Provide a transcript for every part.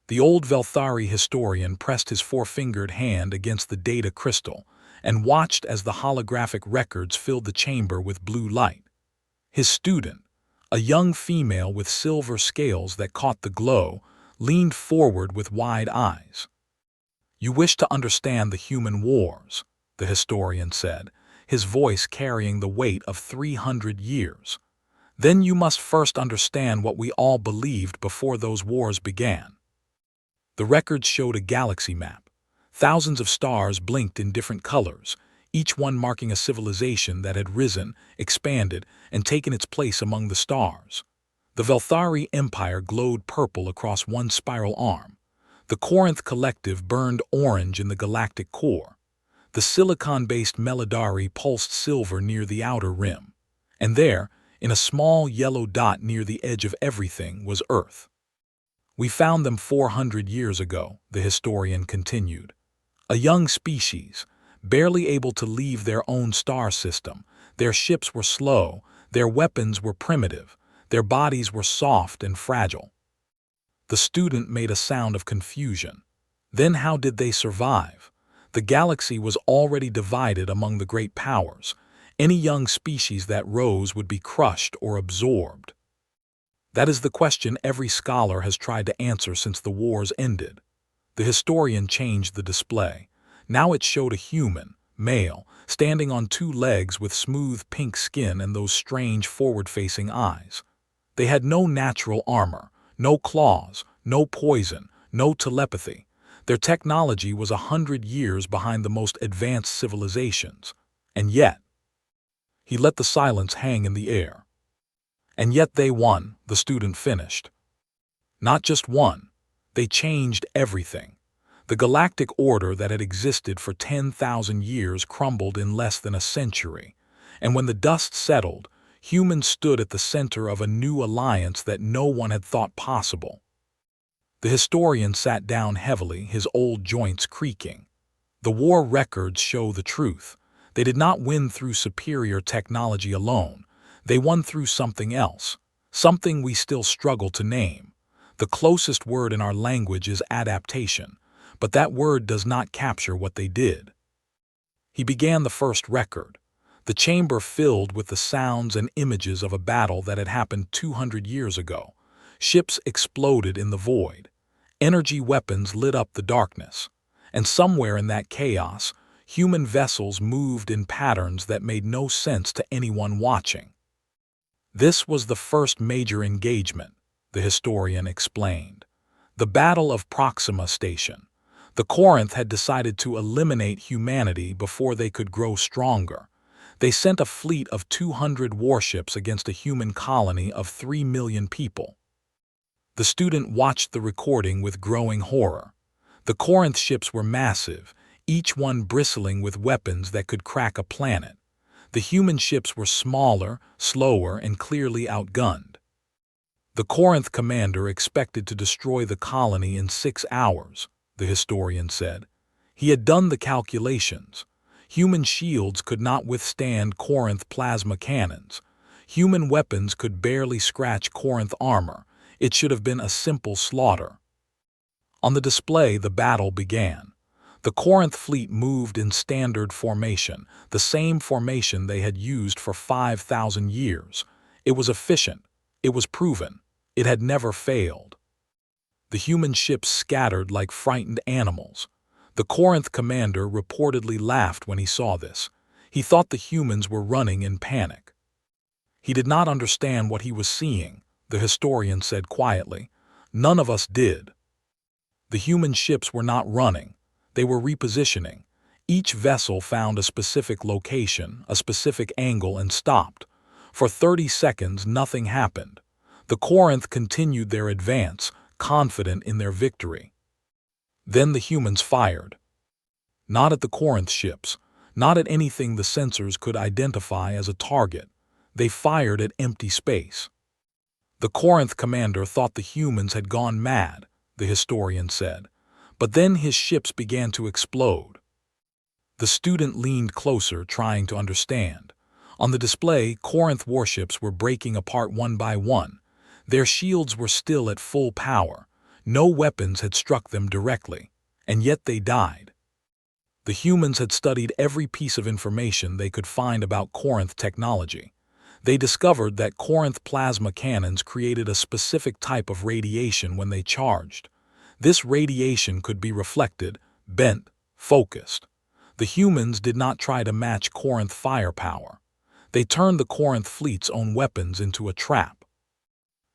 The old Velthari historian pressed his four-fingered hand against the data crystal and watched as the holographic records filled the chamber with blue light. His student, a young female with silver scales that caught the glow, leaned forward with wide eyes. "You wish to understand the human wars," the historian said, his voice carrying the weight of 300 years. "Then you must first understand what we all believed before those wars began." The records showed a galaxy map. Thousands of stars blinked in different colors, each one marking a civilization that had risen, expanded, and taken its place among the stars. The Velthari Empire glowed purple across one spiral arm. The Corinth Collective burned orange in the galactic core. The silicon-based Melodari pulsed silver near the outer rim. And there, in a small yellow dot near the edge of everything, was Earth. "We found them 400 years ago," the historian continued. "A young species, barely able to leave their own star system. Their ships were slow, their weapons were primitive, their bodies were soft and fragile." The student made a sound of confusion. Then how did they survive? The galaxy was already divided among the great powers. Any young species that rose would be crushed or absorbed. That is the question every scholar has tried to answer since the wars ended. The historian changed the display. Now it showed a human, male, standing on two legs with smooth pink skin and those strange forward-facing eyes. They had no natural armor, no claws, no poison, no telepathy. Their technology was 100 years behind the most advanced civilizations. And yet, he let the silence hang in the air. "And yet they won," the student finished. "Not just won, they changed everything. The galactic order that had existed for 10,000 years crumbled in less than a century. And when the dust settled, humans stood at the center of a new alliance that no one had thought possible." The historian sat down heavily, his old joints creaking. The war records show the truth. They did not win through superior technology alone. They won through something else, something we still struggle to name. The closest word in our language is adaptation, but that word does not capture what they did. He began the first record, the chamber filled with the sounds and images of a battle that had happened 200 years ago. Ships exploded in the void. Energy weapons lit up the darkness. And somewhere in that chaos, human vessels moved in patterns that made no sense to anyone watching. "This was the first major engagement," the historian explained. "The Battle of Proxima Station. The Corinth had decided to eliminate humanity before they could grow stronger. They sent a fleet of 200 warships against a human colony of 3 million people." The student watched the recording with growing horror. The Corinth ships were massive, each one bristling with weapons that could crack a planet. The human ships were smaller, slower, and clearly outgunned. The Corinth commander expected to destroy the colony in 6 hours, the historian said. He had done the calculations. Human shields could not withstand Corinth plasma cannons. Human weapons could barely scratch Corinth armor. It should have been a simple slaughter. On the display, the battle began. The Corinth fleet moved in standard formation, the same formation they had used for 5,000 years. It was efficient. It was proven. It had never failed. The human ships scattered like frightened animals. The Corinth commander reportedly laughed when he saw this. He thought the humans were running in panic. He did not understand what he was seeing, the historian said quietly. None of us did. The human ships were not running. They were repositioning. Each vessel found a specific location, a specific angle, and stopped. For 30 seconds, nothing happened. The Corinth continued their advance, confident in their victory. Then the humans fired. Not at the Corinth ships, not at anything the sensors could identify as a target. They fired at empty space. The Corinth commander thought the humans had gone mad, the historian said. But then his ships began to explode. The student leaned closer, trying to understand. On the display, Corinth warships were breaking apart one by one. Their shields were still at full power. No weapons had struck them directly, and yet they died. The humans had studied every piece of information they could find about Corinth technology. They discovered that Corinth plasma cannons created a specific type of radiation when they charged. This radiation could be reflected, bent, focused. The humans did not try to match Corinth firepower. They turned the Corinth fleet's own weapons into a trap.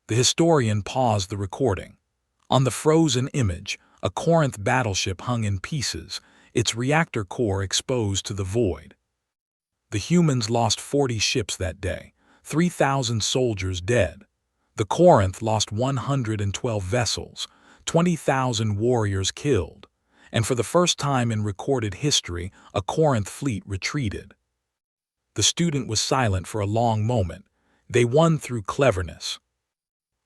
The historian paused the recording. On the frozen image, a Corinth battleship hung in pieces, its reactor core exposed to the void. The humans lost 40 ships that day, 3,000 soldiers dead. The Corinth lost 112 vessels, 20,000 warriors killed, and for the first time in recorded history, a Corinth fleet retreated. The student was silent for a long moment. They won through cleverness.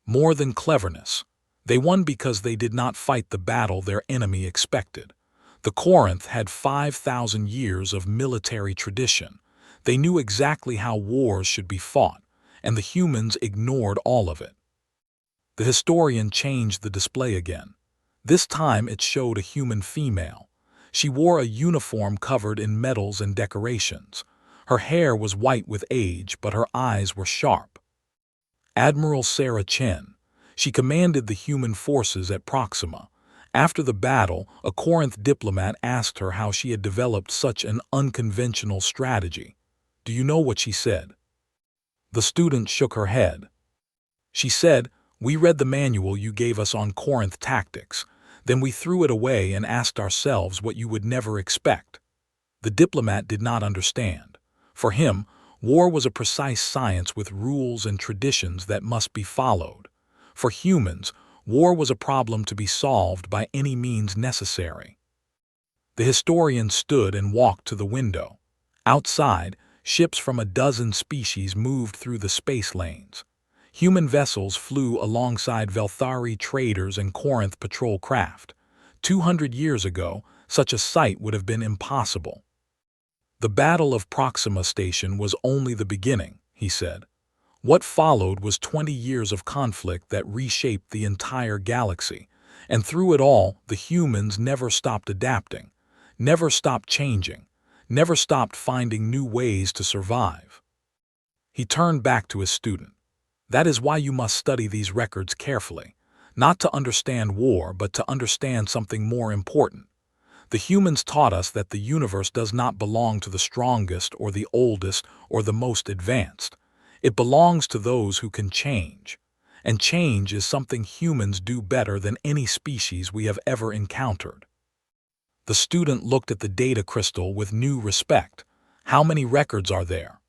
More than cleverness. They won because they did not fight the battle their enemy expected. The Corinth had 5,000 years of military tradition. They knew exactly how wars should be fought, and the humans ignored all of it. The historian changed the display again. This time it showed a human female. She wore a uniform covered in medals and decorations. Her hair was white with age, but her eyes were sharp. Admiral Sarah Chen. She commanded the human forces at Proxima. After the battle, a Corinth diplomat asked her how she had developed such an unconventional strategy. Do you know what she said? The student shook her head. She said, "We read the manual you gave us on Corinth tactics. Then we threw it away and asked ourselves what you would never expect." The diplomat did not understand. For him, war was a precise science with rules and traditions that must be followed. For humans, war was a problem to be solved by any means necessary. The historian stood and walked to the window. Outside, ships from a dozen species moved through the space lanes. Human vessels flew alongside Velthari traders and Corinth patrol craft. 200 years ago, such a sight would have been impossible. The Battle of Proxima Station was only the beginning, he said. What followed was 20 years of conflict that reshaped the entire galaxy, and through it all, the humans never stopped adapting, never stopped changing, never stopped finding new ways to survive. He turned back to his student. That is why you must study these records carefully, not to understand war, but to understand something more important. The humans taught us that the universe does not belong to the strongest or the oldest or the most advanced. It belongs to those who can change. And change is something humans do better than any species we have ever encountered. The student looked at the data crystal with new respect. How many records are there?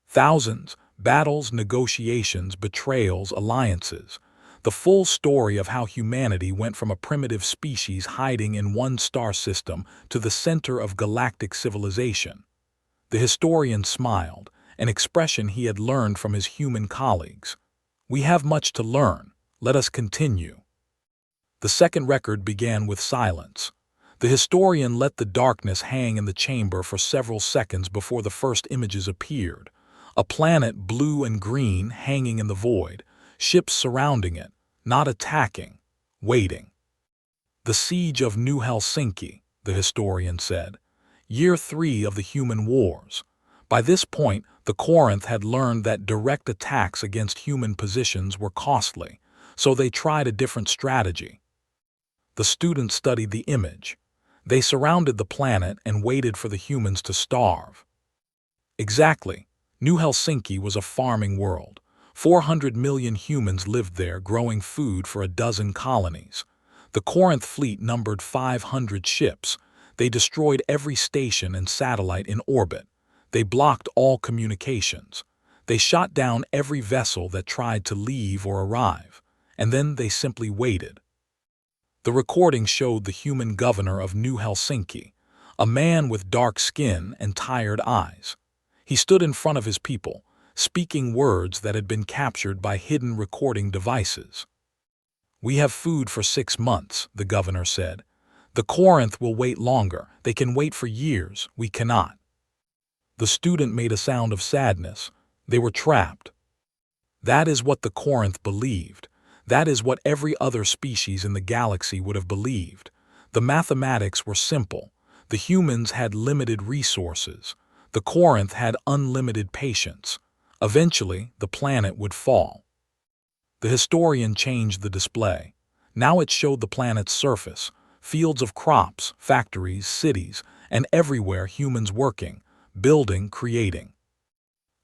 Thousands. Battles, negotiations, betrayals, alliances. The full story of how humanity went from a primitive species hiding in one star system to the center of galactic civilization. The historian smiled, an expression he had learned from his human colleagues. We have much to learn. Let us continue. The second record began with silence. The historian let the darkness hang in the chamber for several seconds before the first images appeared. A planet blue and green hanging in the void, ships surrounding it, not attacking, waiting. The Siege of New Helsinki, the historian said. Year 3 of the human wars. By this point, the Corinth had learned that direct attacks against human positions were costly, so they tried a different strategy. The students studied the image. They surrounded the planet and waited for the humans to starve. Exactly. New Helsinki was a farming world. 400 million humans lived there, growing food for a dozen colonies. The Corinth fleet numbered 500 ships. They destroyed every station and satellite in orbit. They blocked all communications. They shot down every vessel that tried to leave or arrive. And then they simply waited. The recording showed the human governor of New Helsinki, a man with dark skin and tired eyes. He stood in front of his people, speaking words that had been captured by hidden recording devices. We have food for 6 months, the governor said. The Corinth will wait longer. They can wait for years. We cannot. The student made a sound of sadness. They were trapped. That is what the Corinth believed. That is what every other species in the galaxy would have believed. The mathematics were simple. The humans had limited resources. The Corinth had unlimited patience. Eventually, the planet would fall. The historian changed the display. Now it showed the planet's surface, fields of crops, factories, cities, and everywhere humans working, building, creating.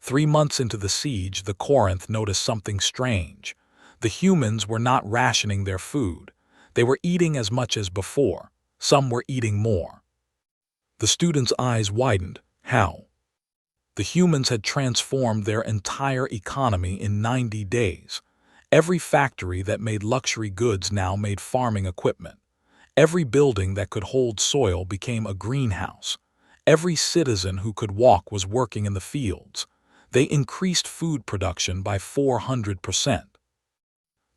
3 months into the siege, the Corinth noticed something strange. The humans were not rationing their food. They were eating as much as before. Some were eating more. The student's eyes widened. How? The humans had transformed their entire economy in 90 days. Every factory that made luxury goods now made farming equipment. Every building that could hold soil became a greenhouse. Every citizen who could walk was working in the fields. They increased food production by 400%.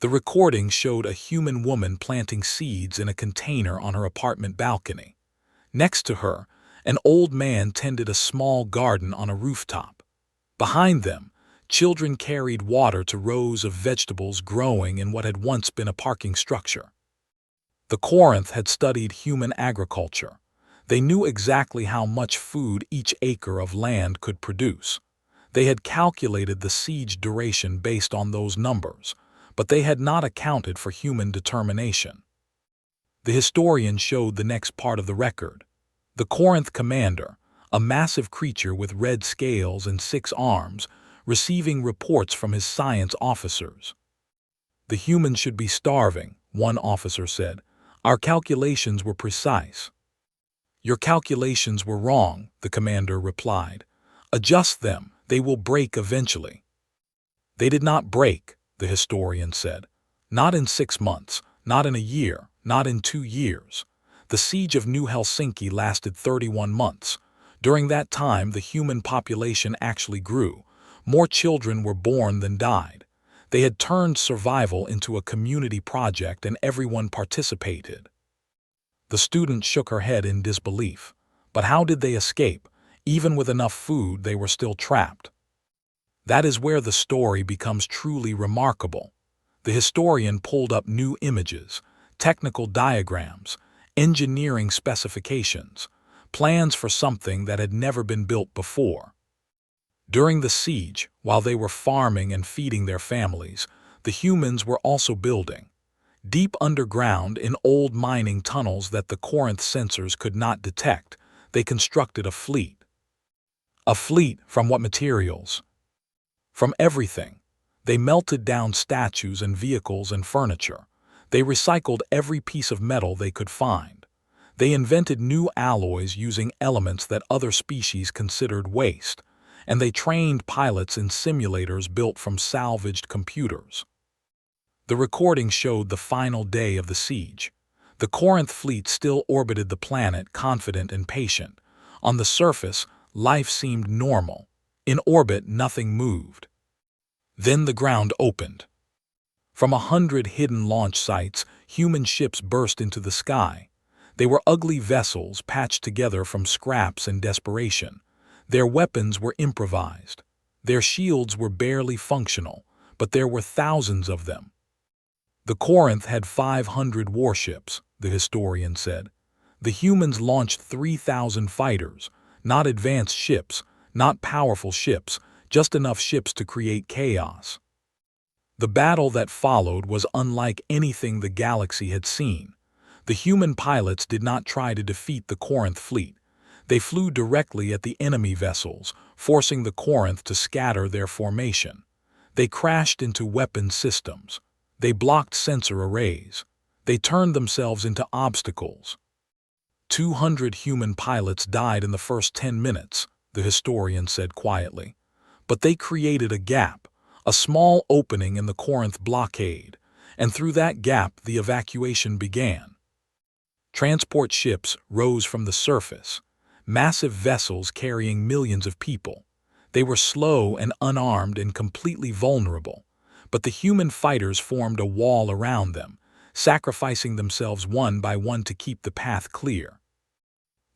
The recording showed a human woman planting seeds in a container on her apartment balcony. Next to her, an old man tended a small garden on a rooftop. Behind them, children carried water to rows of vegetables growing in what had once been a parking structure. The Corinth had studied human agriculture. They knew exactly how much food each acre of land could produce. They had calculated the siege duration based on those numbers, but they had not accounted for human determination. The historian showed the next part of the record. The Corinth commander, a massive creature with red scales and 6 arms, receiving reports from his science officers. "The humans should be starving," one officer said. "Our calculations were precise." "Your calculations were wrong," the commander replied. "Adjust them, they will break eventually." "They did not break," the historian said. "Not in 6 months, not in a year, not in 2 years. The siege of New Helsinki lasted 31 months. During that time, the human population actually grew. More children were born than died. They had turned survival into a community project and everyone participated." The student shook her head in disbelief. But how did they escape? Even with enough food, they were still trapped. That is where the story becomes truly remarkable. The historian pulled up new images, technical diagrams, engineering specifications, plans for something that had never been built before. During the siege, while they were farming and feeding their families, the humans were also building. Deep underground in old mining tunnels that the Corinth sensors could not detect, they constructed a fleet. A fleet from what materials? From everything. They melted down statues and vehicles and furniture. They recycled every piece of metal they could find. They invented new alloys using elements that other species considered waste, and they trained pilots in simulators built from salvaged computers. The recording showed the final day of the siege. The Corinth fleet still orbited the planet, confident and patient. On the surface, life seemed normal. In orbit, nothing moved. Then the ground opened. From 100 hidden launch sites, human ships burst into the sky. They were ugly vessels patched together from scraps and desperation. Their weapons were improvised. Their shields were barely functional, but there were thousands of them. The Corinth had 500 warships, the historian said. The humans launched 3,000 fighters, not advanced ships, not powerful ships, just enough ships to create chaos. The battle that followed was unlike anything the galaxy had seen. The human pilots did not try to defeat the Corinth fleet. They flew directly at the enemy vessels, forcing the Corinth to scatter their formation. They crashed into weapon systems. They blocked sensor arrays. They turned themselves into obstacles. 200 human pilots died in the first 10 minutes, the historian said quietly. But they created a gap, a small opening in the Corinth blockade, and through that gap the evacuation began. Transport ships rose from the surface, massive vessels carrying millions of people. They were slow and unarmed and completely vulnerable, but the human fighters formed a wall around them, sacrificing themselves one by one to keep the path clear.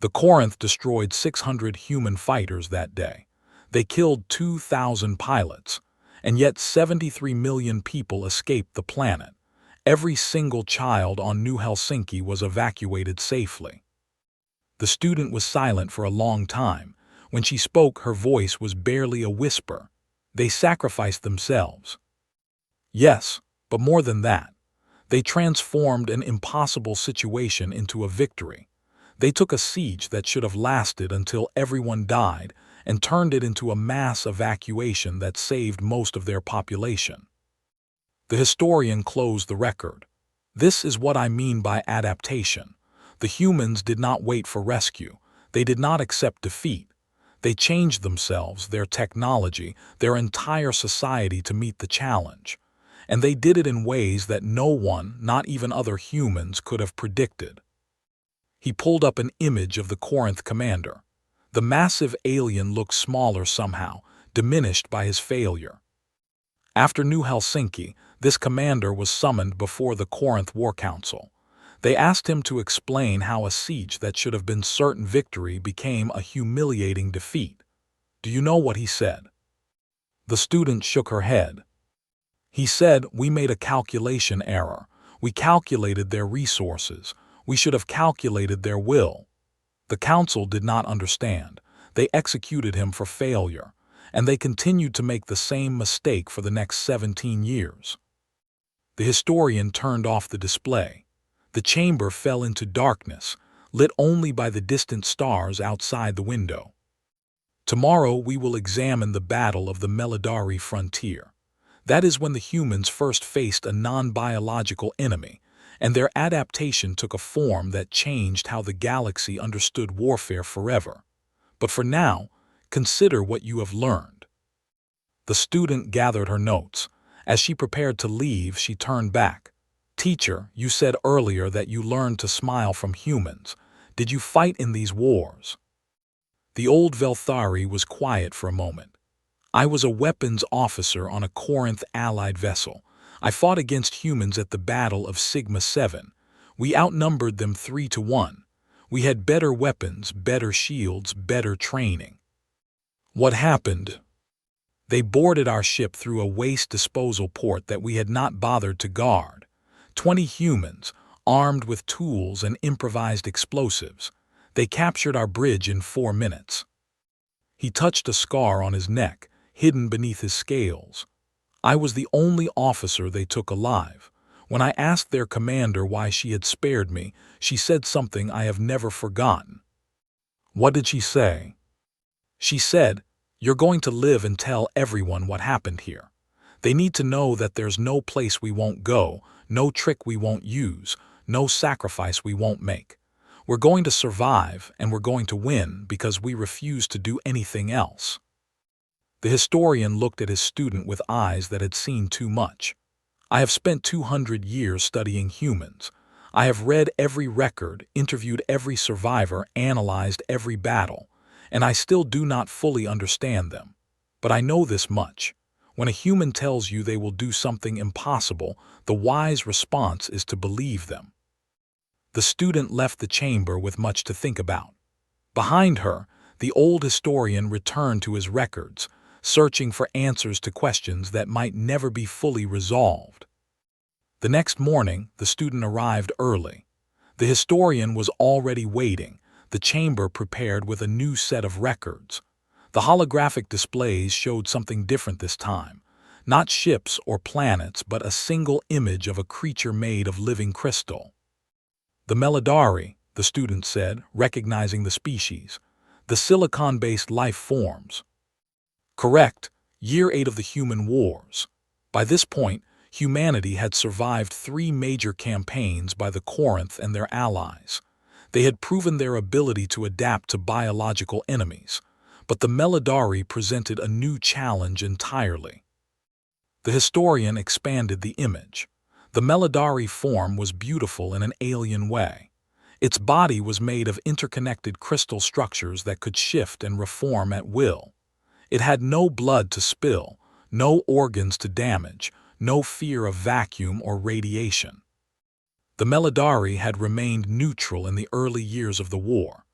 The Corinth destroyed 600 human fighters that day. They killed 2,000 pilots, and yet 73 million people escaped the planet, Every single child on New Helsinki was evacuated safely. The student was silent for a long time. When she spoke, her voice was barely a whisper. They sacrificed themselves. Yes, but more than that. They transformed an impossible situation into a victory. They took a siege that should have lasted until everyone died and turned it into a mass evacuation that saved most of their population. The historian closed the record. This is what I mean by adaptation. The humans did not wait for rescue. They did not accept defeat. They changed themselves, their technology, their entire society to meet the challenge. And they did it in ways that no one, not even other humans, could have predicted. He pulled up an image of the Corinth commander. The massive alien looked smaller somehow, diminished by his failure. After New Helsinki, this commander was summoned before the Corinth War Council. They asked him to explain how a siege that should have been certain victory became a humiliating defeat. Do you know what he said? The student shook her head. He said, "We made a calculation error. We calculated their resources. We should have calculated their will." The council did not understand. They executed him for failure, and they continued to make the same mistake for the next 17 years. The historian turned off the display. The chamber fell into darkness, lit only by the distant stars outside the window. Tomorrow we will examine the battle of the Melodari frontier. That is when the humans first faced a non-biological enemy, and their adaptation took a form that changed how the galaxy understood warfare forever. But for now, consider what you have learned. The student gathered her notes. As she prepared to leave, she turned back. "Teacher, you said earlier that you learned to smile from humans. Did you fight in these wars?" The old Velthari was quiet for a moment. "I was a weapons officer on a Corinth allied vessel. I fought against humans at the Battle of Sigma 7. We outnumbered them 3-1. We had better weapons, better shields, better training." "What happened?" "They boarded our ship through a waste disposal port that we had not bothered to guard. 20 humans, armed with tools and improvised explosives. They captured our bridge in 4 minutes." He touched a scar on his neck, hidden beneath his scales. "I was the only officer they took alive. When I asked their commander why she had spared me, she said something I have never forgotten." "What did she say?" "She said, 'You're going to live and tell everyone what happened here. They need to know that there's no place we won't go, no trick we won't use, no sacrifice we won't make. We're going to survive, and we're going to win because we refuse to do anything else.'" The historian looked at his student with eyes that had seen too much. "I have spent 200 years studying humans. I have read every record, interviewed every survivor, analyzed every battle, and I still do not fully understand them. But I know this much. When a human tells you they will do something impossible, the wise response is to believe them." The student left the chamber with much to think about. Behind her, the old historian returned to his records, searching for answers to questions that might never be fully resolved. The next morning, the student arrived early. The historian was already waiting, the chamber prepared with a new set of records. The holographic displays showed something different this time. Not ships or planets, but a single image of a creature made of living crystal. "The Melodari," the student said, recognizing the species. "The silicon-based life forms." "Correct. Year 8 of the human wars." By this point, humanity had survived 3 major campaigns by the Corinth and their allies. They had proven their ability to adapt to biological enemies. But the Melodari presented a new challenge entirely. The historian expanded the image. The Melodari form was beautiful in an alien way. Its body was made of interconnected crystal structures that could shift and reform at will. It had no blood to spill, no organs to damage, no fear of vacuum or radiation. The Melodari had remained neutral in the early years of the war.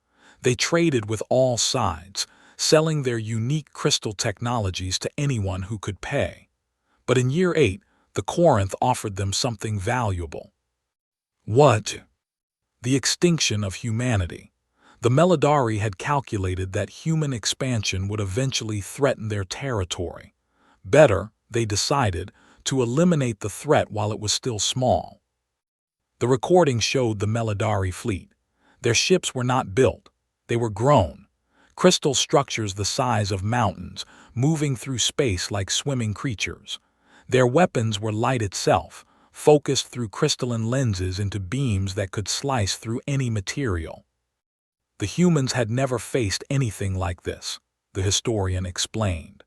They traded with all sides, selling their unique crystal technologies to anyone who could pay. But in year 8, The Corinth offered them something valuable. What? The extinction of humanity. The Melodari had calculated that human expansion would eventually threaten their territory. Better, they decided, to eliminate the threat while it was still small. The recording showed the Melodari fleet. Their ships were not built. They were grown. Crystal structures the size of mountains, moving through space like swimming creatures. Their weapons were light itself, focused through crystalline lenses into beams that could slice through any material. The humans had never faced anything like this, the historian explained.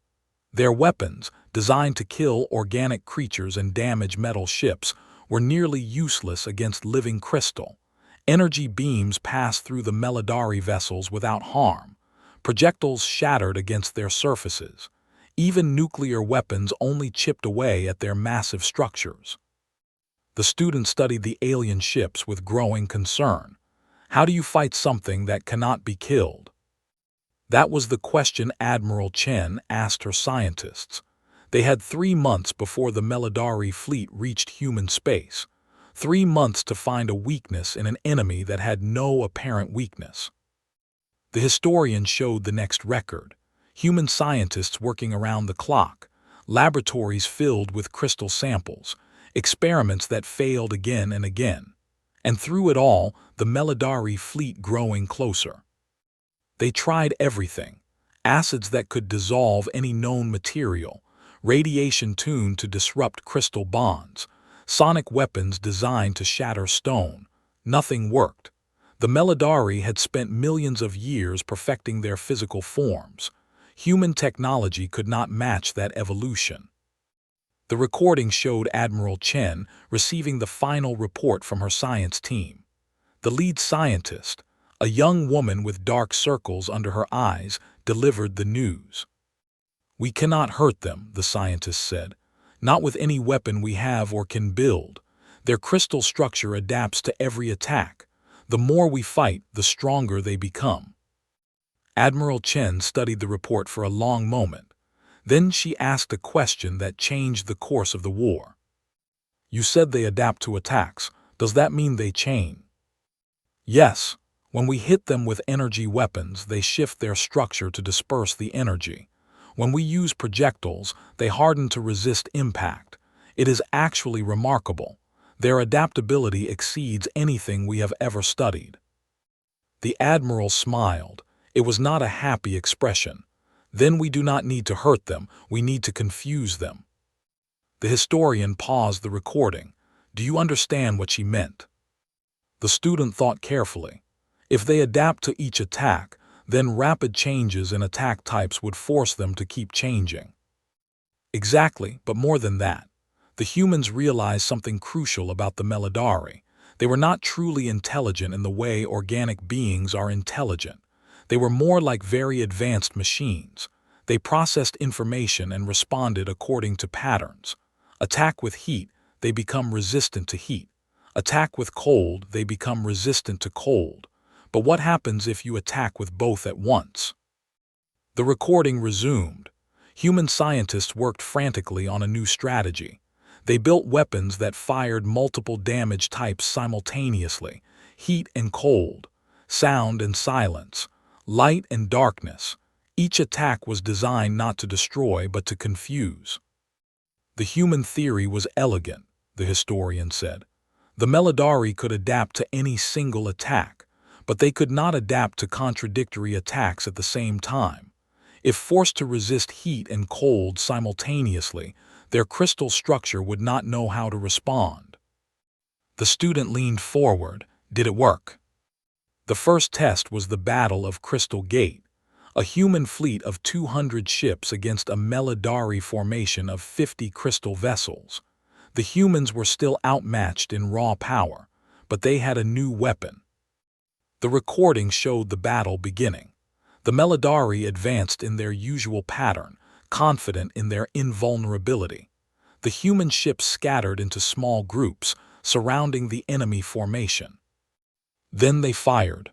Their weapons, designed to kill organic creatures and damage metal ships, were nearly useless against living crystal. Energy beams passed through the Melodari vessels without harm. Projectiles shattered against their surfaces. Even nuclear weapons only chipped away at their massive structures. The student studied the alien ships with growing concern. How do you fight something that cannot be killed? That was the question Admiral Chen asked her scientists. They had 3 months before the Melodari fleet reached human space. 3 months to find a weakness in an enemy that had no apparent weakness. The historian showed the next record. Human scientists working around the clock, laboratories filled with crystal samples, experiments that failed again and again. And through it all, the Melodari fleet growing closer. They tried everything: acids that could dissolve any known material, radiation tuned to disrupt crystal bonds, sonic weapons designed to shatter stone. Nothing worked. The Melodari had spent millions of years perfecting their physical forms. Human technology could not match that evolution. The recording showed Admiral Chen receiving the final report from her science team. The lead scientist, a young woman with dark circles under her eyes, delivered the news. "We cannot hurt them," the scientist said. "Not with any weapon we have or can build. Their crystal structure adapts to every attack. The more we fight, the stronger they become." Admiral Chen studied the report for a long moment. Then she asked a question that changed the course of the war. "You said they adapt to attacks. Does that mean they chain?" "Yes. When we hit them with energy weapons, they shift their structure to disperse the energy. When we use projectiles, they harden to resist impact. It is actually remarkable. Their adaptability exceeds anything we have ever studied." The Admiral smiled. It was not a happy expression. "Then we do not need to hurt them, we need to confuse them." The historian paused the recording. "Do you understand what she meant?" The student thought carefully. If they adapt to each attack, then rapid changes in attack types would force them to keep changing. Exactly, but more than that. The humans realized something crucial about the Melodari. They were not truly intelligent in the way organic beings are intelligent. They were more like very advanced machines. They processed information and responded according to patterns. Attack with heat, they become resistant to heat. Attack with cold, they become resistant to cold. But what happens if you attack with both at once? The recording resumed. Human scientists worked frantically on a new strategy. They built weapons that fired multiple damage types simultaneously: heat and cold, sound and silence, light and darkness. Each attack was designed not to destroy but to confuse. The human theory was elegant, the historian said. The Melodari could adapt to any single attack, but they could not adapt to contradictory attacks at the same time. If forced to resist heat and cold simultaneously, their crystal structure would not know how to respond. The student leaned forward. Did it work? The first test was the Battle of Crystal Gate, a human fleet of 200 ships against a Melodari formation of 50 crystal vessels. The humans were still outmatched in raw power, but they had a new weapon. The recording showed the battle beginning. The Melodari advanced in their usual pattern, confident in their invulnerability. The human ships scattered into small groups, surrounding the enemy formation. Then they fired.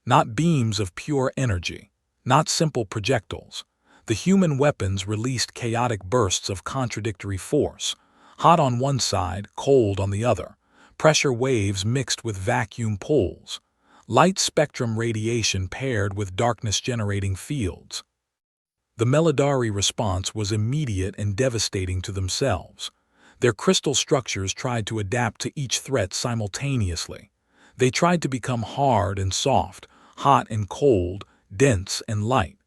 Not beams of pure energy, not simple projectiles. The human weapons released chaotic bursts of contradictory force, Hot on one side, cold on the other. Pressure waves mixed with vacuum pulls. Light spectrum radiation paired with darkness-generating fields. The Melodari response was immediate and devastating to themselves. Their crystal structures tried to adapt to each threat simultaneously. They tried to become hard and soft, hot and cold, dense and light.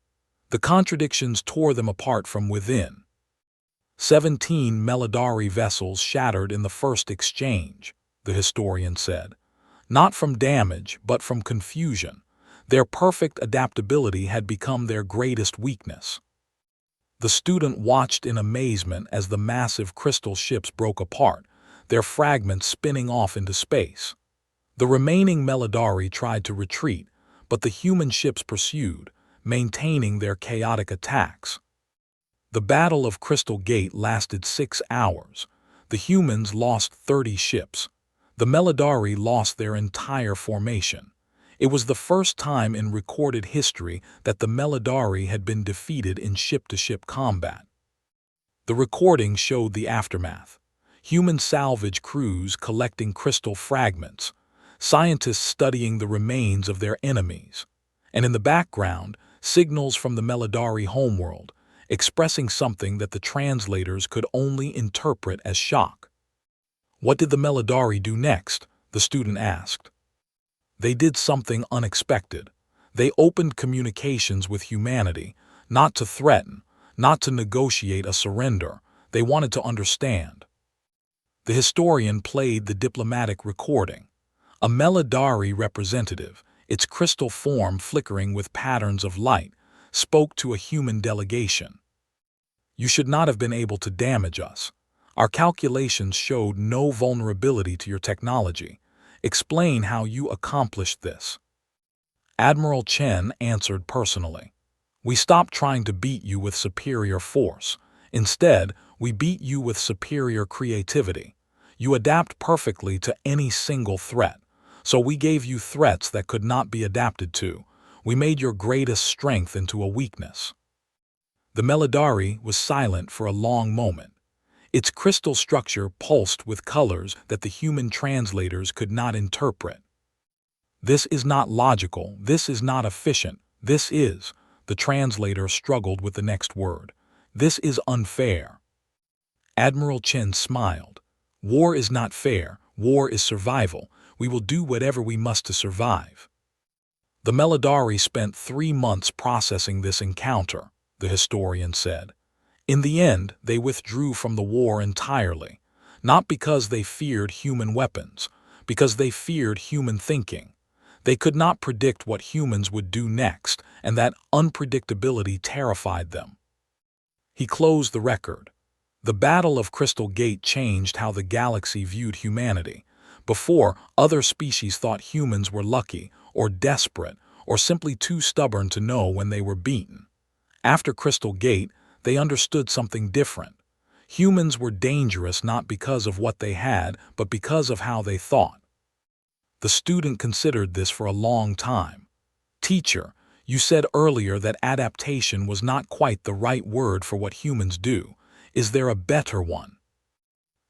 The contradictions tore them apart from within. 17 Melodari vessels shattered in the first exchange, the historian said. Not from damage, but from confusion. Their perfect adaptability had become their greatest weakness. The student watched in amazement as the massive crystal ships broke apart, their fragments spinning off into space. The remaining Melodari tried to retreat, but the human ships pursued, maintaining their chaotic attacks. The Battle of Crystal Gate lasted 6 hours. The humans lost 30 ships. The Melodari lost their entire formation. It was the first time in recorded history that the Melodari had been defeated in ship-to-ship combat. The recording showed the aftermath. Human salvage crews collecting crystal fragments, scientists studying the remains of their enemies, and in the background, signals from the Melodari homeworld, expressing something that the translators could only interpret as shock. What did the Melodari do next? The student asked. They did something unexpected. They opened communications with humanity, not to threaten, not to negotiate a surrender. They wanted to understand. The historian played the diplomatic recording. A Melodari representative, its crystal form flickering with patterns of light, spoke to a human delegation. You should not have been able to damage us. Our calculations showed no vulnerability to your technology. Explain how you accomplished this. Admiral Chen answered personally. We stopped trying to beat you with superior force. Instead, we beat you with superior creativity. You adapt perfectly to any single threat. So we gave you threats that could not be adapted to. We made your greatest strength into a weakness. The Melodari was silent for a long moment. Its crystal structure pulsed with colors that the human translators could not interpret. This is not logical. This is not efficient. This is, the translator struggled with the next word. This is unfair. Admiral Chen smiled. War is not fair. War is survival. We will do whatever we must to survive. The Melodari spent 3 months processing this encounter, the historian said. In the end, they withdrew from the war entirely, not because they feared human weapons, because they feared human thinking. They could not predict what humans would do next, and that unpredictability terrified them. He closed the record. The Battle of Crystal Gate changed how the galaxy viewed humanity. Before, other species thought humans were lucky, or desperate, or simply too stubborn to know when they were beaten. After Crystal Gate, they understood something different. Humans were dangerous not because of what they had, but because of how they thought. The student considered this for a long time. Teacher, you said earlier that adaptation was not quite the right word for what humans do. Is there a better one?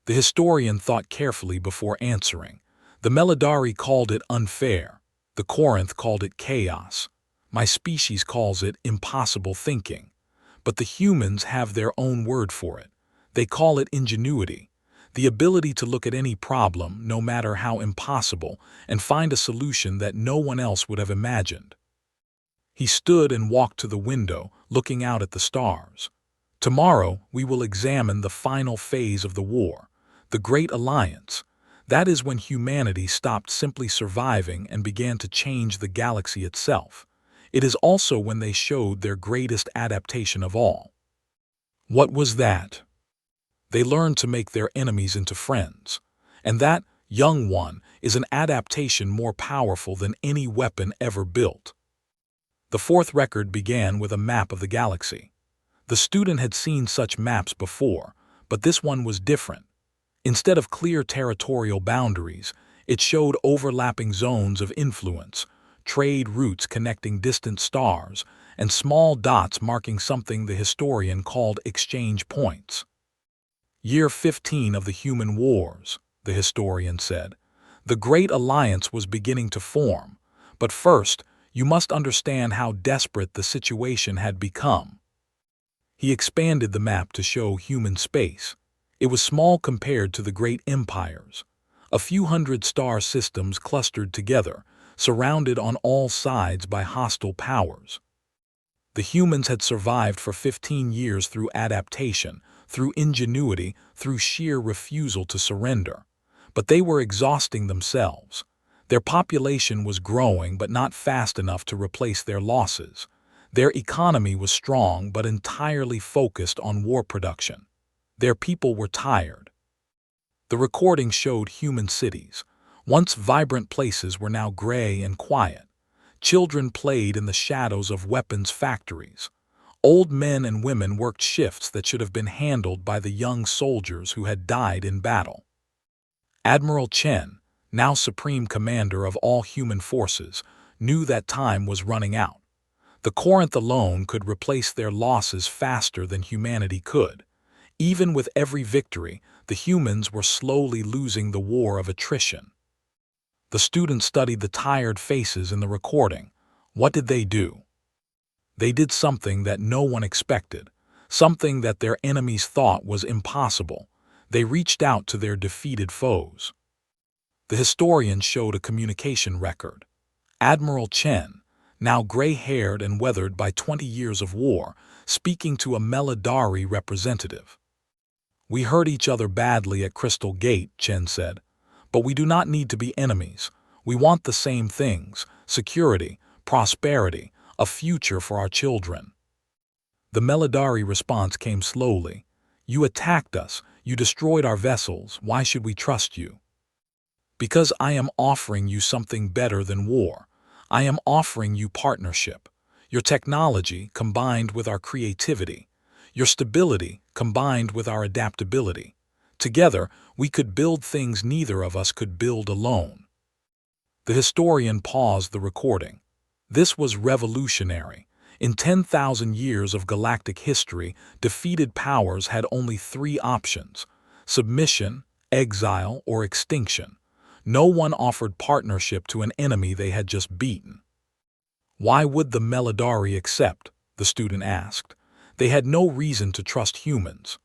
The historian thought carefully before answering. The Melodari called it unfair. The Corinth called it chaos. My species calls it impossible thinking. But the humans have their own word for it. They call it ingenuity, the ability to look at any problem, no matter how impossible, and find a solution that no one else would have imagined. He stood and walked to the window, looking out at the stars. Tomorrow, we will examine the final phase of the war, the Great Alliance. That is when humanity stopped simply surviving and began to change the galaxy itself. It is also when they showed their greatest adaptation of all. What was that? They learned to make their enemies into friends. And that, young one, is an adaptation more powerful than any weapon ever built. The fourth record began with a map of the galaxy. The student had seen such maps before, but this one was different. Instead of clear territorial boundaries, it showed overlapping zones of influence, trade routes connecting distant stars, and small dots marking something the historian called exchange points. Year 15 of the Human Wars, the historian said. The Great Alliance was beginning to form, but first, you must understand how desperate the situation had become. He expanded the map to show human space. It was small compared to the great empires. A few hundred star systems clustered together, surrounded on all sides by hostile powers. The humans had survived for 15 years through adaptation, through ingenuity, through sheer refusal to surrender. But they were exhausting themselves. Their population was growing but not fast enough to replace their losses. Their economy was strong but entirely focused on war production. Their people were tired. The recording showed human cities. Once vibrant places were now gray and quiet. Children played in the shadows of weapons factories. Old men and women worked shifts that should have been handled by the young soldiers who had died in battle. Admiral Chen, now Supreme Commander of all human forces, knew that time was running out. The Corinth alone could replace their losses faster than humanity could. Even with every victory, the humans were slowly losing the war of attrition. The students studied the tired faces in the recording. What did they do? They did something that no one expected, something that their enemies thought was impossible. They reached out to their defeated foes. The historian showed a communication record. Admiral Chen, now gray-haired and weathered by 20 years of war, speaking to a Melodari representative. "We hurt each other badly at Crystal Gate," Chen said. "But we do not need to be enemies. We want the same things: security, prosperity, a future for our children." The Melodari response came slowly. "You attacked us. You destroyed our vessels. Why should we trust you?" "Because I am offering you something better than war. I am offering you partnership. Your technology combined with our creativity. Your stability combined with our adaptability. Together, we could build things neither of us could build alone." The historian paused the recording. This was revolutionary. In 10,000 years of galactic history, defeated powers had only 3 options: submission, exile, or extinction. No one offered partnership to an enemy they had just beaten. "Why would the Melodari accept?" the student asked. "They had no reason to trust humans."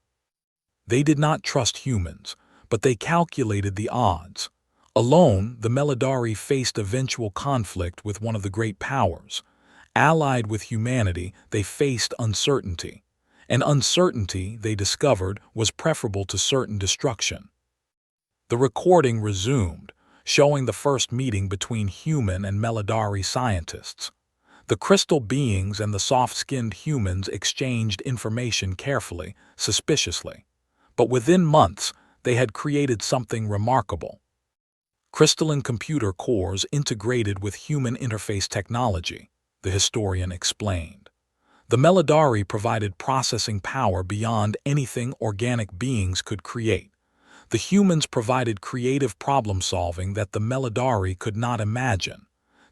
They did not trust humans, but they calculated the odds. Alone, the Melodari faced eventual conflict with one of the great powers. Allied with humanity, they faced uncertainty. And uncertainty, they discovered, was preferable to certain destruction. The recording resumed, showing the first meeting between human and Melodari scientists. The crystal beings and the soft-skinned humans exchanged information carefully, suspiciously. But within months, they had created something remarkable. Crystalline computer cores integrated with human interface technology, the historian explained. The Melodari provided processing power beyond anything organic beings could create. The humans provided creative problem-solving that the Melodari could not imagine.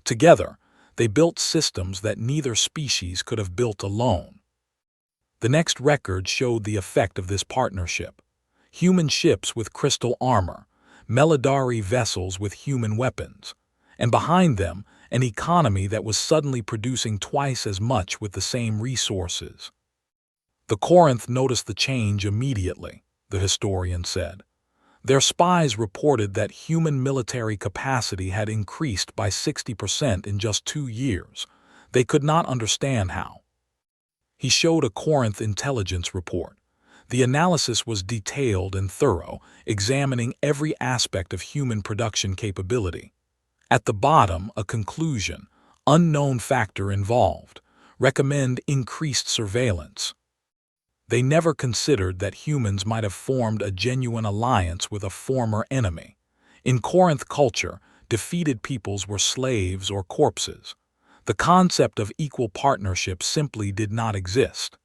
Together, they built systems that neither species could have built alone. The next record showed the effect of this partnership. Human ships with crystal armor, Melodari vessels with human weapons, and behind them, an economy that was suddenly producing twice as much with the same resources. The Corinth noticed the change immediately, the historian said. Their spies reported that human military capacity had increased by 60% in just 2 years. They could not understand how. He showed a Corinth intelligence report. The analysis was detailed and thorough, examining every aspect of human production capability. At the bottom, a conclusion: unknown factor involved. Recommend increased surveillance. They never considered that humans might have formed a genuine alliance with a former enemy. In Corinth culture, defeated peoples were slaves or corpses. The concept of equal partnership simply did not exist.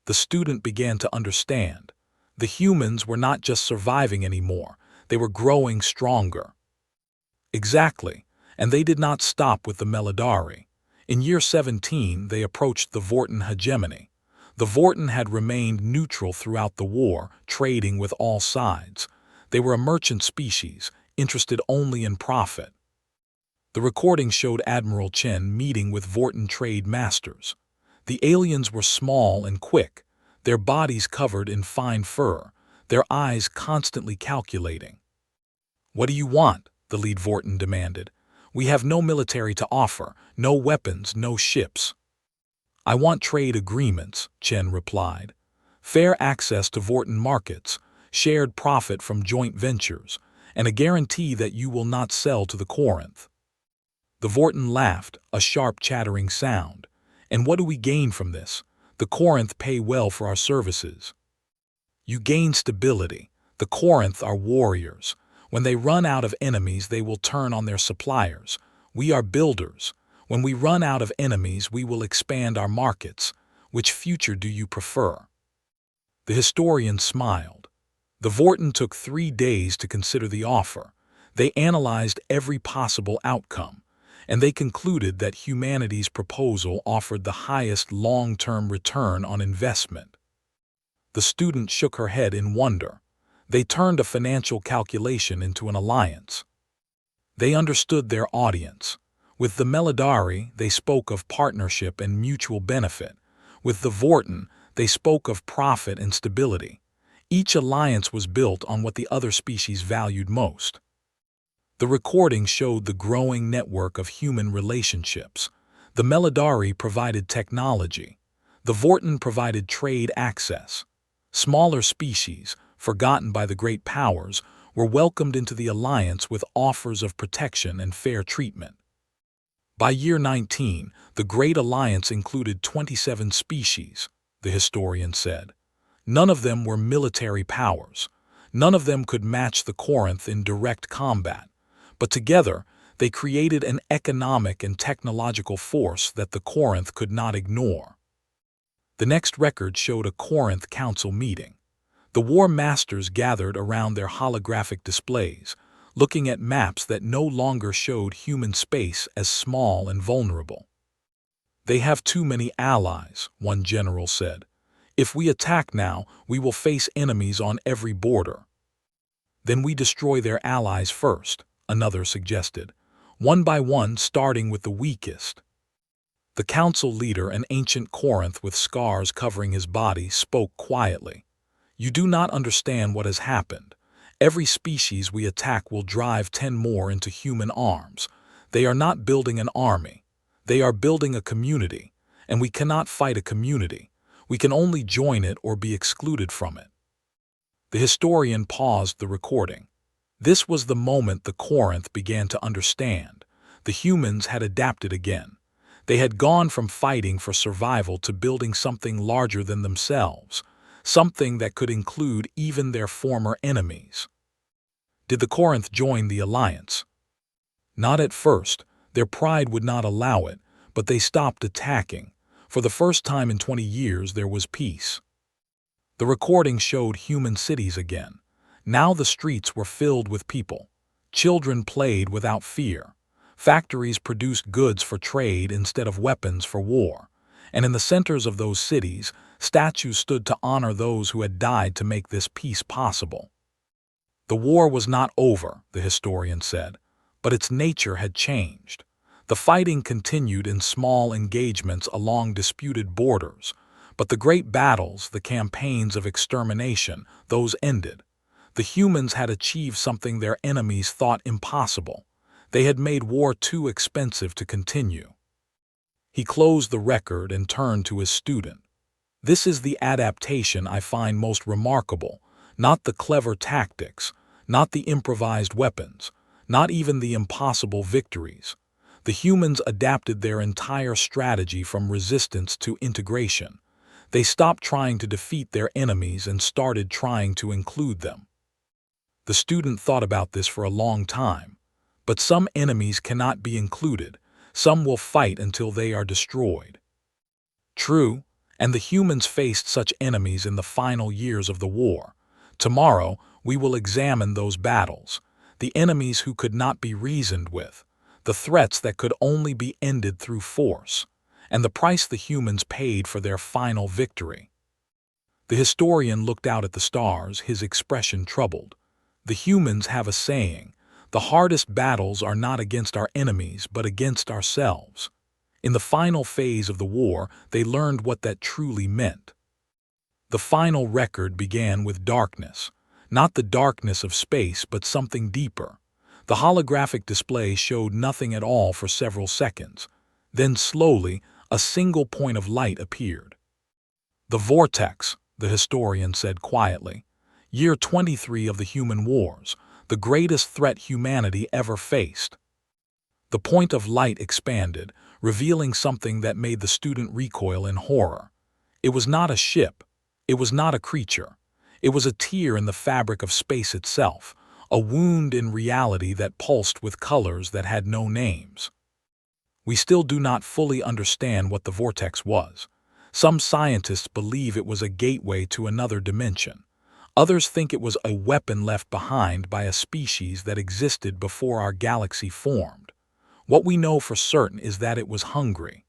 The student began to understand. The humans were not just surviving anymore, they were growing stronger. Exactly, and they did not stop with the Melodari. In year 17, they approached the Vorton hegemony. The Vorten had remained neutral throughout the war, trading with all sides. They were a merchant species, interested only in profit. The recording showed Admiral Chen meeting with Vorten trade masters. The aliens were small and quick, their bodies covered in fine fur, their eyes constantly calculating. "What do you want?" the lead Vorten demanded. "We have no military to offer, no weapons, no ships." "I want trade agreements," Chen replied. "Fair access to Vorten markets, shared profit from joint ventures, and a guarantee that you will not sell to the Corinth." The Vorten laughed, a sharp chattering sound. "And what do we gain from this? The Corinth pay well for our services." "You gain stability. The Corinth are warriors. When they run out of enemies, they will turn on their suppliers. We are builders. When we run out of enemies, we will expand our markets. Which future do you prefer?" The historian smiled. The Vorten took 3 days to consider the offer. They analyzed every possible outcome, and they concluded that humanity's proposal offered the highest long-term return on investment. The student shook her head in wonder. They turned a financial calculation into an alliance. They understood their audience. With the Melodari, they spoke of partnership and mutual benefit. With the Vorten, they spoke of profit and stability. Each alliance was built on what the other species valued most. The recording showed the growing network of human relationships. The Melodari provided technology. The Vorten provided trade access. Smaller species, forgotten by the great powers, were welcomed into the alliance with offers of protection and fair treatment. By year 19, the Great Alliance included 27 species, the historian said. None of them were military powers. None of them could match the Corinth in direct combat. But together, they created an economic and technological force that the Corinth could not ignore. The next record showed a Corinth council meeting. The war masters gathered around their holographic displays, looking at maps that no longer showed human space as small and vulnerable. "They have too many allies," one general said. "If we attack now, we will face enemies on every border." "Then we destroy their allies first," another suggested, "one by one, starting with the weakest." The council leader, an ancient Corinth with scars covering his body, spoke quietly. "You do not understand what has happened. Every species we attack will drive 10 more into human arms. They are not building an army. They are building a community, and we cannot fight a community. We can only join it or be excluded from it." The historian paused the recording. This was the moment the Corinth began to understand. The humans had adapted again. They had gone from fighting for survival to building something larger than themselves, something that could include even their former enemies. Did the Corinth join the alliance? Not at first. Their pride would not allow it, but they stopped attacking. For the first time in 20 years, there was peace. The recording showed human cities again. Now the streets were filled with people. Children played without fear. Factories produced goods for trade instead of weapons for war. And in the centers of those cities, statues stood to honor those who had died to make this peace possible. The war was not over, the historian said, but its nature had changed. The fighting continued in small engagements along disputed borders, but the great battles, the campaigns of extermination, those ended. The humans had achieved something their enemies thought impossible. They had made war too expensive to continue. He closed the record and turned to his student. "This is the adaptation I find most remarkable, not the clever tactics, not the improvised weapons, not even the impossible victories. The humans adapted their entire strategy from resistance to integration. They stopped trying to defeat their enemies and started trying to include them." The student thought about this for a long time. But some enemies cannot be included. Some will fight until they are destroyed. True, and the humans faced such enemies in the final years of the war. Tomorrow, we will examine those battles, the enemies who could not be reasoned with, the threats that could only be ended through force, and the price the humans paid for their final victory. The historian looked out at the stars, his expression troubled. The humans have a saying, "The hardest battles are not against our enemies, but against ourselves." In the final phase of the war, they learned what that truly meant. The final record began with darkness. Not the darkness of space, but something deeper. The holographic display showed nothing at all for several seconds. Then slowly, a single point of light appeared. "The vortex," the historian said quietly. "Year 23 of the human wars, the greatest threat humanity ever faced." The point of light expanded, revealing something that made the student recoil in horror. It was not a ship. It was not a creature. It was a tear in the fabric of space itself, a wound in reality that pulsed with colors that had no names. We still do not fully understand what the vortex was. Some scientists believe it was a gateway to another dimension. Others think it was a weapon left behind by a species that existed before our galaxy formed. What we know for certain is that it was hungry.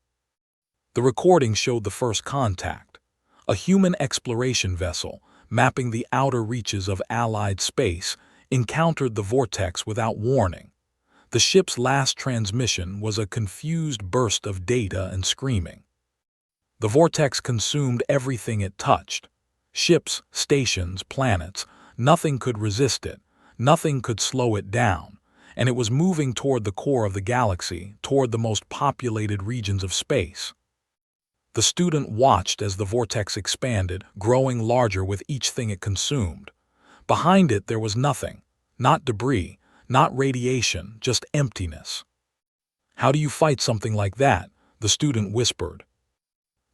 The recording showed the first contact. A human exploration vessel, mapping the outer reaches of Allied space, encountered the vortex without warning. The ship's last transmission was a confused burst of data and screaming. The vortex consumed everything it touched. Ships, stations, planets, nothing could resist it, nothing could slow it down, and it was moving toward the core of the galaxy, toward the most populated regions of space. The student watched as the vortex expanded, growing larger with each thing it consumed. Behind it there was nothing, not debris, not radiation, just emptiness. "How do you fight something like that?" the student whispered.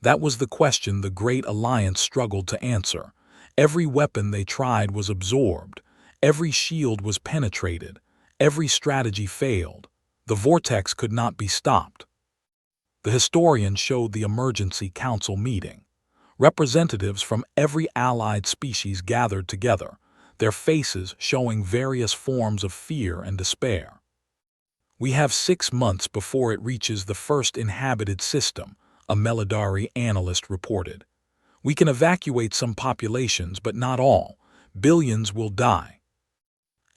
That was the question the Great Alliance struggled to answer. Every weapon they tried was absorbed. Every shield was penetrated. Every strategy failed. The vortex could not be stopped. The historian showed the emergency council meeting. Representatives from every allied species gathered together, their faces showing various forms of fear and despair. "We have 6 months before it reaches the first inhabited system," a Melodari analyst reported. "We can evacuate some populations, but not all. Billions will die."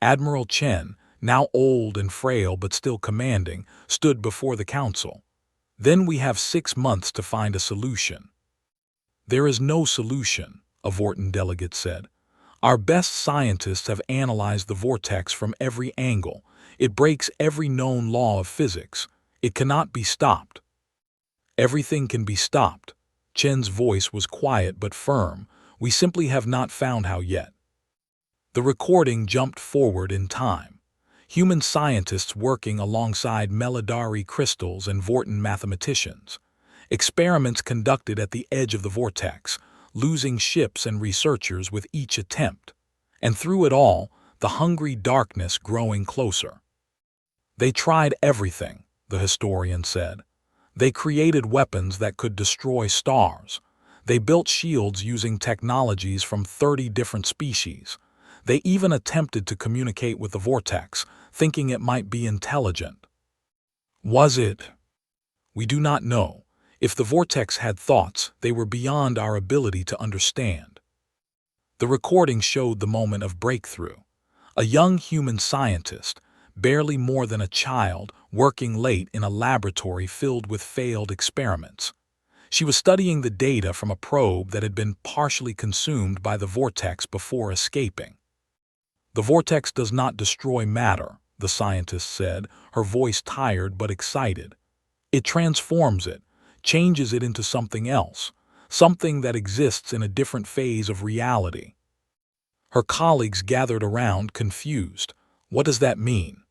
Admiral Chen, now old and frail but still commanding, stood before the council. "Then we have 6 months to find a solution." "There is no solution," a Vorton delegate said. "Our best scientists have analyzed the vortex from every angle. It breaks every known law of physics. It cannot be stopped." "Everything can be stopped." Chen's voice was quiet but firm. "We simply have not found how yet." The recording jumped forward in time. Human scientists working alongside Melodari crystals and Vorton mathematicians. Experiments conducted at the edge of the vortex, losing ships and researchers with each attempt. And through it all, the hungry darkness growing closer. "They tried everything," the historian said. "They created weapons that could destroy stars. They built shields using technologies from 30 different species. They even attempted to communicate with the vortex, thinking it might be intelligent. Was it? We do not know. If the vortex had thoughts, they were beyond our ability to understand." The recording showed the moment of breakthrough. A young human scientist, barely more than a child, working late in a laboratory filled with failed experiments. She was studying the data from a probe that had been partially consumed by the vortex before escaping. "The vortex does not destroy matter," the scientist said, her voice tired but excited. "It transforms it, changes it into something else, something that exists in a different phase of reality." Her colleagues gathered around, confused. "What does that mean?"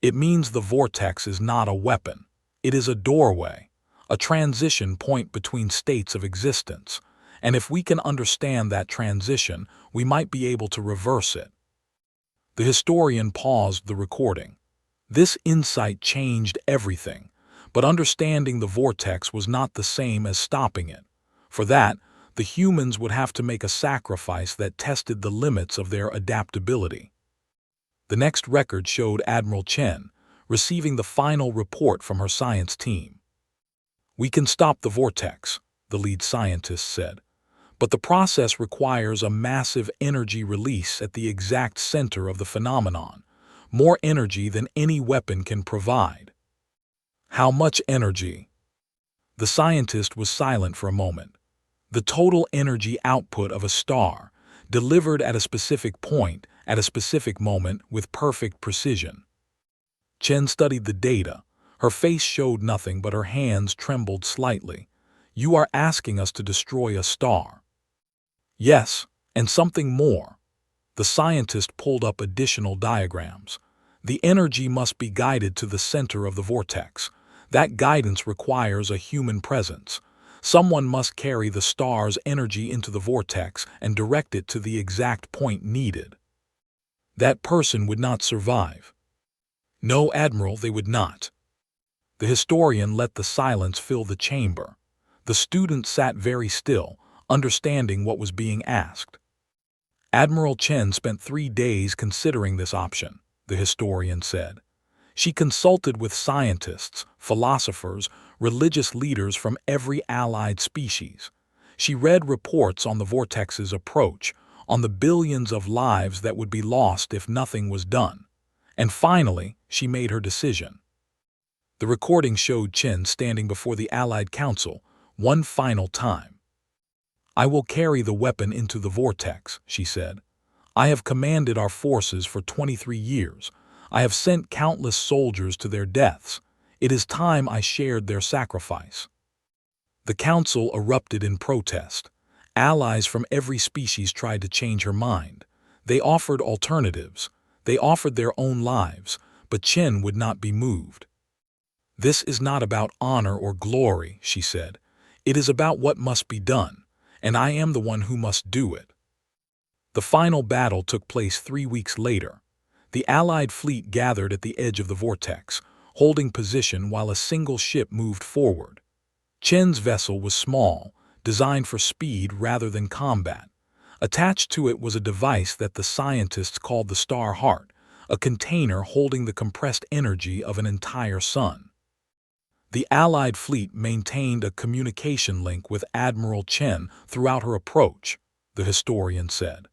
"It means the vortex is not a weapon. It is a doorway, a transition point between states of existence, and if we can understand that transition, we might be able to reverse it." The historian paused the recording. This insight changed everything, but understanding the vortex was not the same as stopping it. For that, the humans would have to make a sacrifice that tested the limits of their adaptability. The next record showed Admiral Chen receiving the final report from her science team. "We can stop the vortex," the lead scientist said. "But the process requires a massive energy release at the exact center of the phenomenon, more energy than any weapon can provide." "How much energy?" The scientist was silent for a moment. "The total energy output of a star, delivered at a specific point, at a specific moment, with perfect precision." Chen studied the data. Her face showed nothing, but her hands trembled slightly. "You are asking us to destroy a star?" "Yes, and something more." The scientist pulled up additional diagrams. "The energy must be guided to the center of the vortex. That guidance requires a human presence. Someone must carry the star's energy into the vortex and direct it to the exact point needed." "That person would not survive." "No, Admiral, they would not." The historian let the silence fill the chamber. The student sat very still, understanding what was being asked. "Admiral Chen spent 3 days considering this option," the historian said. "She consulted with scientists, philosophers, religious leaders from every allied species. She read reports on the vortex's approach, on the billions of lives that would be lost if nothing was done. And finally, she made her decision." The recording showed Chen standing before the Allied Council one final time. "I will carry the weapon into the vortex," she said. "I have commanded our forces for 23 years. I have sent countless soldiers to their deaths. It is time I shared their sacrifice." The council erupted in protest. Allies from every species tried to change her mind. They offered alternatives. They offered their own lives, but Chen would not be moved. "This is not about honor or glory," she said. "It is about what must be done, and I am the one who must do it." The final battle took place 3 weeks later. The Allied fleet gathered at the edge of the vortex, holding position while a single ship moved forward. Chen's vessel was small, designed for speed rather than combat. Attached to it was a device that the scientists called the Star Heart, a container holding the compressed energy of an entire sun. The Allied fleet maintained a communication link with Admiral Chen throughout her approach, the historian said.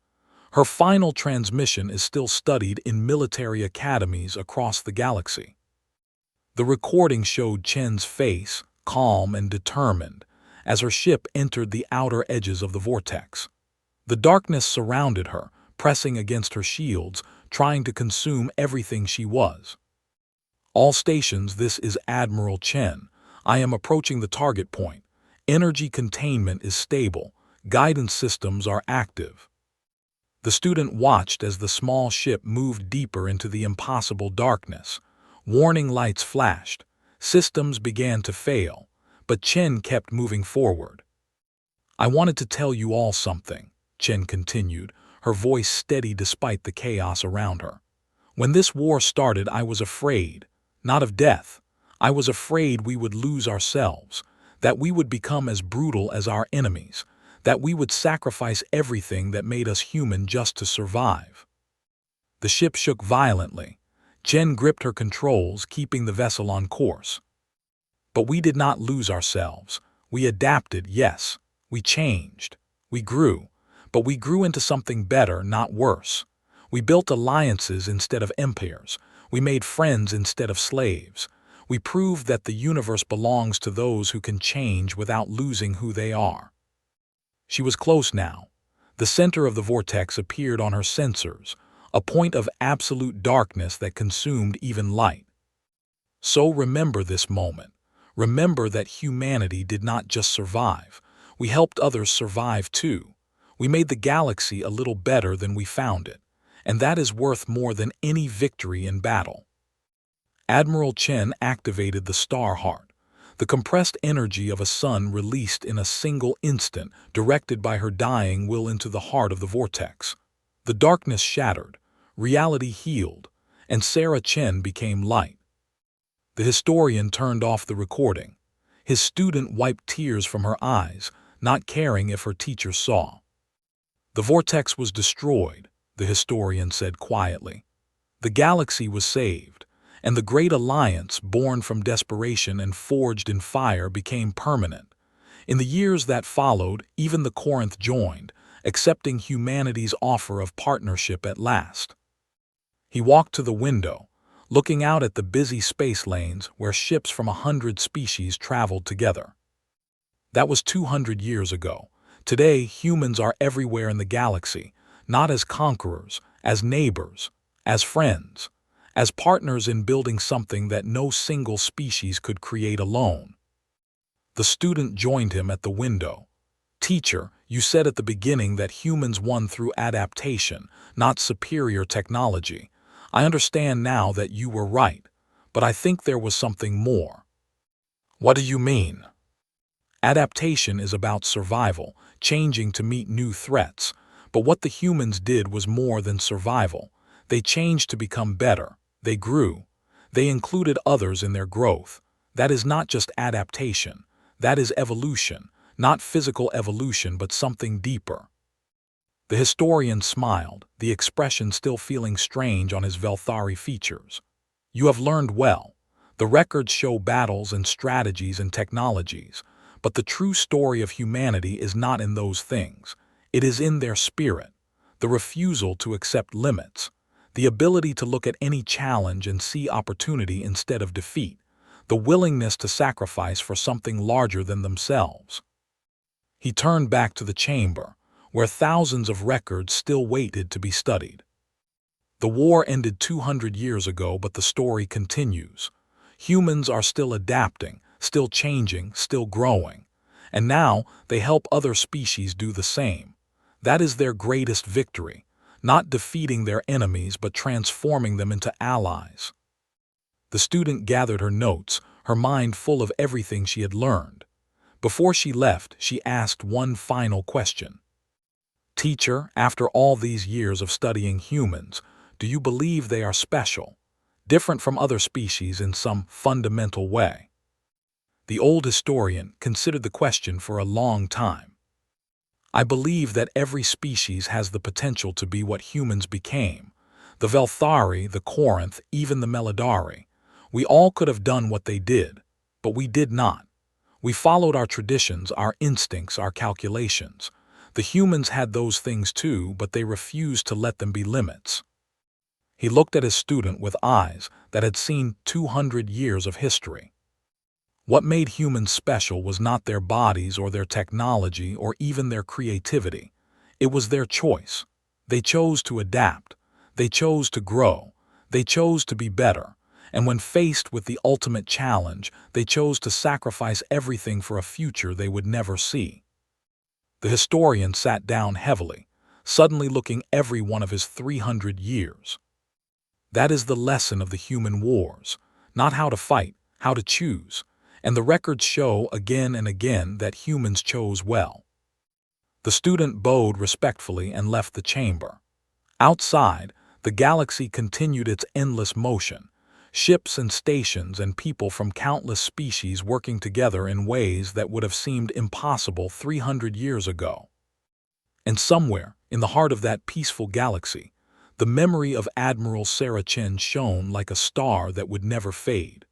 Her final transmission is still studied in military academies across the galaxy. The recording showed Chen's face, calm and determined, as her ship entered the outer edges of the vortex. The darkness surrounded her, pressing against her shields, trying to consume everything she was. "All stations, this is Admiral Chen. I am approaching the target point. Energy containment is stable. Guidance systems are active." The student watched as the small ship moved deeper into the impossible darkness. Warning lights flashed. Systems began to fail, but Chen kept moving forward. "I wanted to tell you all something," Chen continued, her voice steady despite the chaos around her. "When this war started, I was afraid. Not of death. I was afraid we would lose ourselves, that we would become as brutal as our enemies, that we would sacrifice everything that made us human just to survive." The ship shook violently. Chen gripped her controls, keeping the vessel on course. "But we did not lose ourselves. We adapted, yes. We changed. We grew. But we grew into something better, not worse. We built alliances instead of empires. We made friends instead of slaves. We proved that the universe belongs to those who can change without losing who they are." She was close now. The center of the vortex appeared on her sensors, a point of absolute darkness that consumed even light. So remember this moment. Remember that humanity did not just survive. We helped others survive too. We made the galaxy a little better than we found it, and that is worth more than any victory in battle. Admiral Chen activated the Star Heart, the compressed energy of a sun released in a single instant, directed by her dying will into the heart of the vortex. The darkness shattered, reality healed, and Sarah Chen became light. The historian turned off the recording. His student wiped tears from her eyes, not caring if her teacher saw. "The vortex was destroyed," the historian said quietly. "The galaxy was saved, and the great alliance, born from desperation and forged in fire, became permanent. In the years that followed, even the Corinth joined, accepting humanity's offer of partnership at last. He walked to the window, looking out at the busy space lanes where ships from 100 species traveled together. That was 200 years ago. Today, humans are everywhere in the galaxy, not as conquerors, as neighbors, as friends, as partners in building something that no single species could create alone. The student joined him at the window. "Teacher, you said at the beginning that humans won through adaptation, not superior technology. I understand now that you were right, but I think there was something more." "What do you mean?" "Adaptation is about survival, changing to meet new threats. But what the humans did was more than survival. They changed to become better. They grew. They included others in their growth. That is not just adaptation. That is evolution, not physical evolution, but something deeper." The historian smiled, the expression still feeling strange on his Velthari features. "You have learned well. The records show battles and strategies and technologies, but the true story of humanity is not in those things. It is in their spirit, the refusal to accept limits, the ability to look at any challenge and see opportunity instead of defeat, the willingness to sacrifice for something larger than themselves." He turned back to the chamber, where thousands of records still waited to be studied. The war ended 200 years ago, but the story continues. Humans are still adapting, still changing, still growing. And now they help other species do the same. That is their greatest victory, not defeating their enemies but transforming them into allies. The student gathered her notes, her mind full of everything she had learned. Before she left, she asked one final question. "Teacher, after all these years of studying humans, do you believe they are special, different from other species in some fundamental way?" The old historian considered the question for a long time. "I believe that every species has the potential to be what humans became. The Velthari, the Corinth, even the Melodari. We all could have done what they did, but we did not. We followed our traditions, our instincts, our calculations. The humans had those things too, but they refused to let them be limits." He looked at his student with eyes that had seen 200 years of history. What made humans special was not their bodies or their technology or even their creativity. It was their choice. They chose to adapt. They chose to grow. They chose to be better. And when faced with the ultimate challenge, they chose to sacrifice everything for a future they would never see. The historian sat down heavily, suddenly looking every one of his 300 years. That is the lesson of the human wars, not how to fight, how to choose. And the records show again and again that humans chose well. The student bowed respectfully and left the chamber. Outside, the galaxy continued its endless motion, ships and stations and people from countless species working together in ways that would have seemed impossible 300 years ago. And somewhere, in the heart of that peaceful galaxy, the memory of Admiral Sarah Chen shone like a star that would never fade.